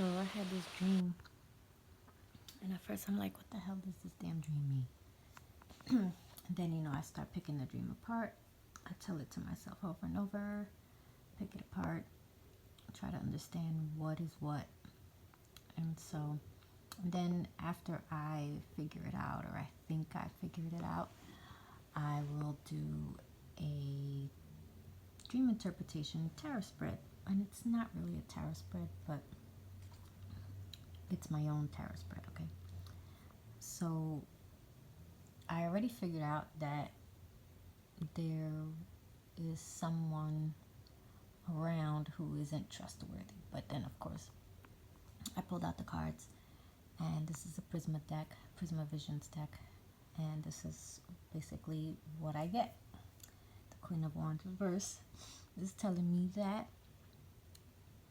So I had this dream, and at first I'm like, what the hell does this damn dream mean? And then, I start picking the dream apart. I tell it to myself over and over, pick it apart, try to understand what is what. And so then after I figure it out, or I think I figured it out, I will do a dream interpretation tarot spread. And it's not really a tarot spread, but it's my own tarot spread, okay? So I already figured out that there is someone around who isn't trustworthy. But then, of course, I pulled out the cards, and this is a Prisma deck, Prisma Visions deck, and this is basically what I get. The Queen of Wands reverse is telling me that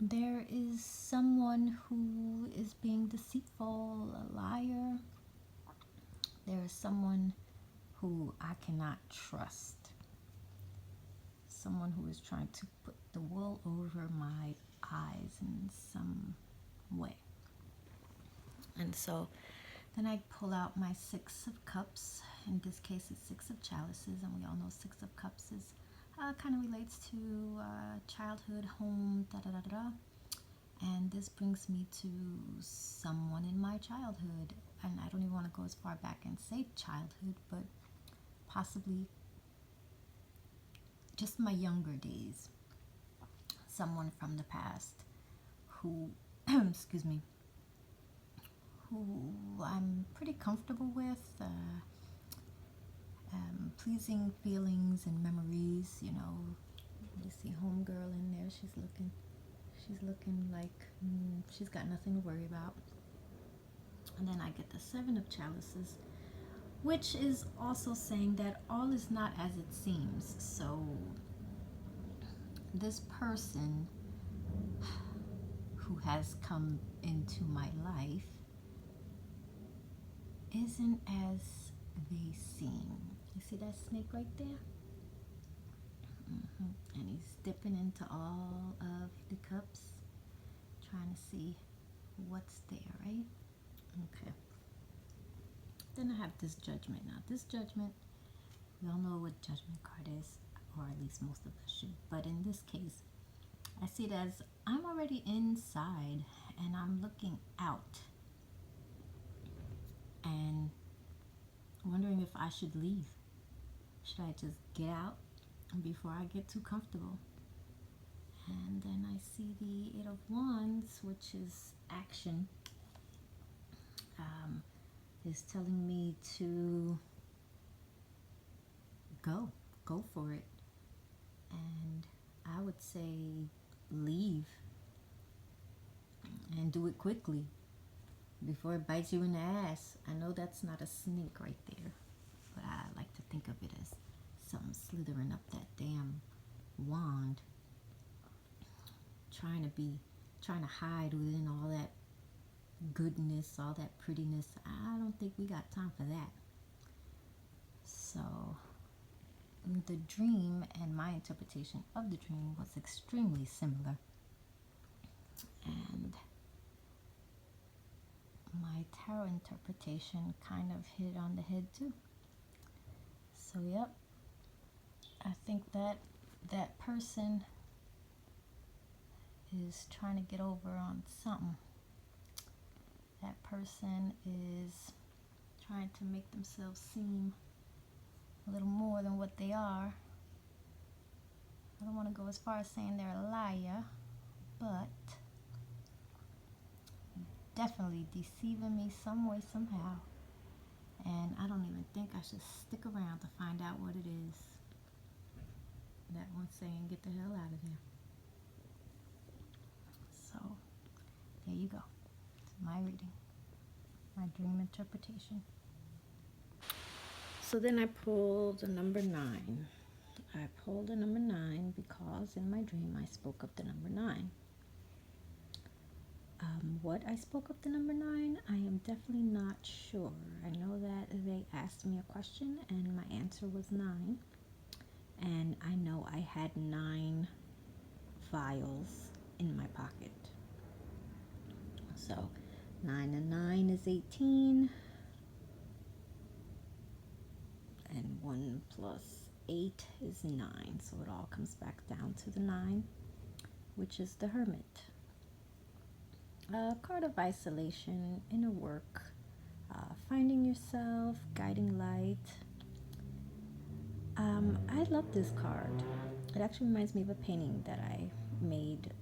there is someone who is being deceitful, a liar. There is someone who I cannot trust. Someone who is trying to put the wool over my eyes in some way. And so then I pull out my Six of Cups. In this case, it's Six of Chalices, and we all know Six of Cups is kind of relates to childhood, home, da da da da. And this brings me to someone in my childhood, and I don't even want to go as far back and say childhood, but possibly just my younger days. Someone from the past who, excuse me, who I'm pretty comfortable with, pleasing feelings and memories. You see homegirl in there. She's looking like she's got nothing to worry about. And then I get the Seven of Chalices, which is also saying that all is not as it seems. So this person who has come into my life isn't as they seem. You see that snake right there? And he's dipping into all of the cups, trying to see what's there, right? Okay. Then I have this Judgment. Now, this Judgment, we all know what Judgment card is, or at least most of us should. But in this case, I see it as I'm already inside and I'm looking out and wondering if I should leave. Should I just get out before I get too comfortable? And then I see the Eight of Wands, which is action. Is telling me to go for it. And I would say leave and do it quickly before it bites you in the ass. I know that's not a snake right there, but I like to think of it as something slithering up that damn wand, trying to hide within all that goodness, all that prettiness. I don't think we got time for that. So the dream and my interpretation of the dream was extremely similar, and my tarot interpretation kind of hit on the head too. So yep, I think that person is trying to get over on something. That person is trying to make themselves seem a little more than what they are. I don't want to go as far as saying they're a liar, but definitely deceiving me some way, somehow. And I don't even think I should stick around to find out what it is. That one's saying, get the hell out of there. So, there you go. It's my reading, my dream interpretation. So then I pulled the number 9. I pulled the number 9 because in my dream I spoke of the number 9. What I spoke of the number 9, I am definitely not sure. I know that they asked me a question and my answer was 9. And I know I had 9 files in my pocket. So 9 and 9 is 18. And 1 plus 8 is 9. So it all comes back down to the 9, which is the Hermit. Card of isolation, inner work, finding yourself, guiding light. I love this card. It actually reminds me of a painting that I made,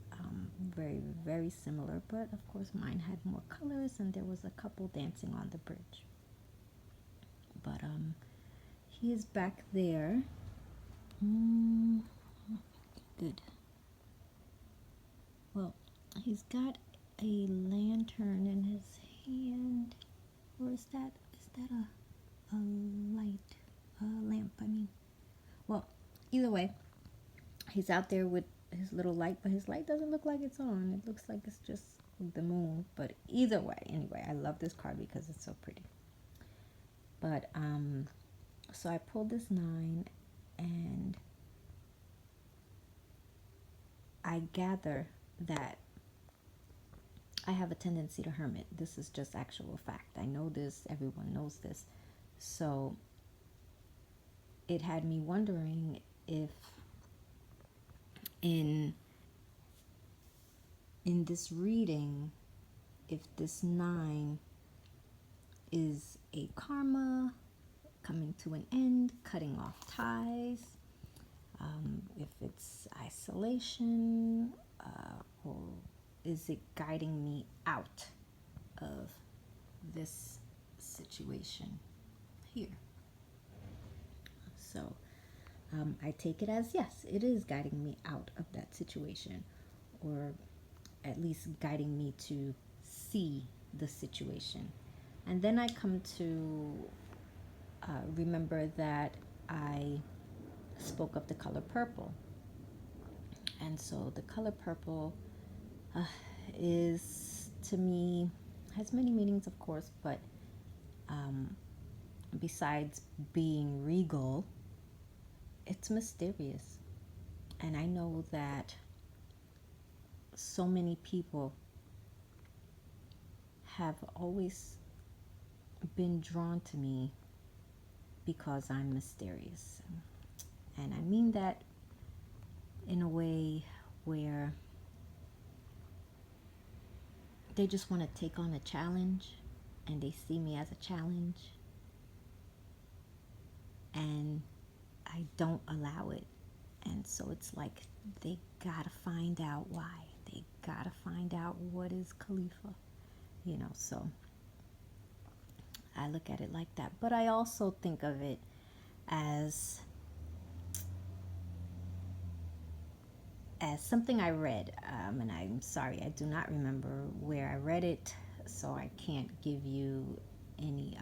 very, very similar, but of course mine had more colors and there was a couple dancing on the bridge. But he is back there. Good. Well, he's got a lantern in his hand. Or is that a light? A lamp, I mean. Well, either way, he's out there with his little light, but his light doesn't look like it's on. It looks like it's just the moon. But either way, anyway, I love this card because it's so pretty. But so I pulled this 9, and I gather that I have a tendency to hermit. This is just actual fact. I know this, everyone knows this. So it had me wondering if in this reading, if this 9 is a karma, coming to an end, cutting off ties, if it's isolation, or is it guiding me out of this situation here? So I take it as yes, it is guiding me out of that situation, or at least guiding me to see the situation. And then I come to remember that I spoke of the color purple. And so the color purple is, to me, has many meanings, of course, but besides being regal, it's mysterious. And I know that so many people have always been drawn to me because I'm mysterious. And I mean that in a way where they just want to take on a challenge, and they see me as a challenge, and I don't allow it. And so it's like they gotta find out why. They gotta find out what is Khalifa, so I look at it like that. But I also think of it as something I read, and I'm sorry, I do not remember where I read it, so I can't give you any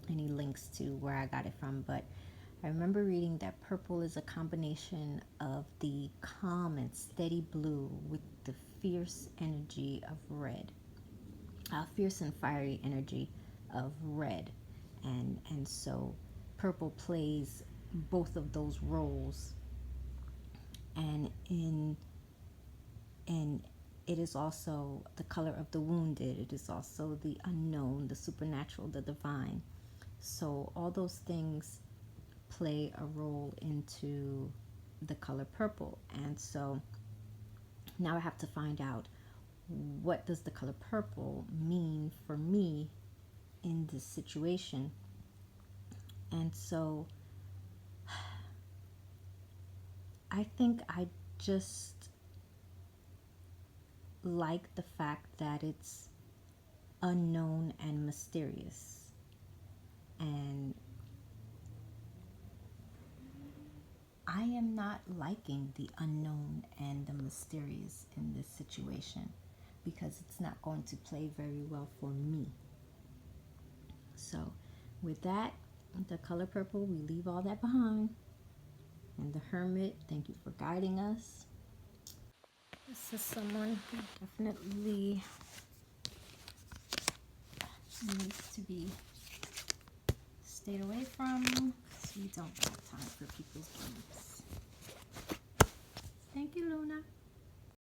links to where I got it from. But I remember reading that purple is a combination of the calm and steady blue with the fierce energy of red, fierce and fiery energy of red, and so purple plays both of those roles. And it is also the color of the wounded. It is also the unknown, the supernatural, the divine. So all those things play a role into the color purple. And so now I have to find out, what does the color purple mean for me in this situation? And so I think I just like the fact that it's unknown and mysterious. And I am not liking the unknown and the mysterious in this situation, because it's not going to play very well for me. So with that, the color purple, we leave all that behind. And the Hermit, thank you for guiding us. This is someone who definitely needs to be stayed away from, because we don't have time for people's games. Thank you, Luna.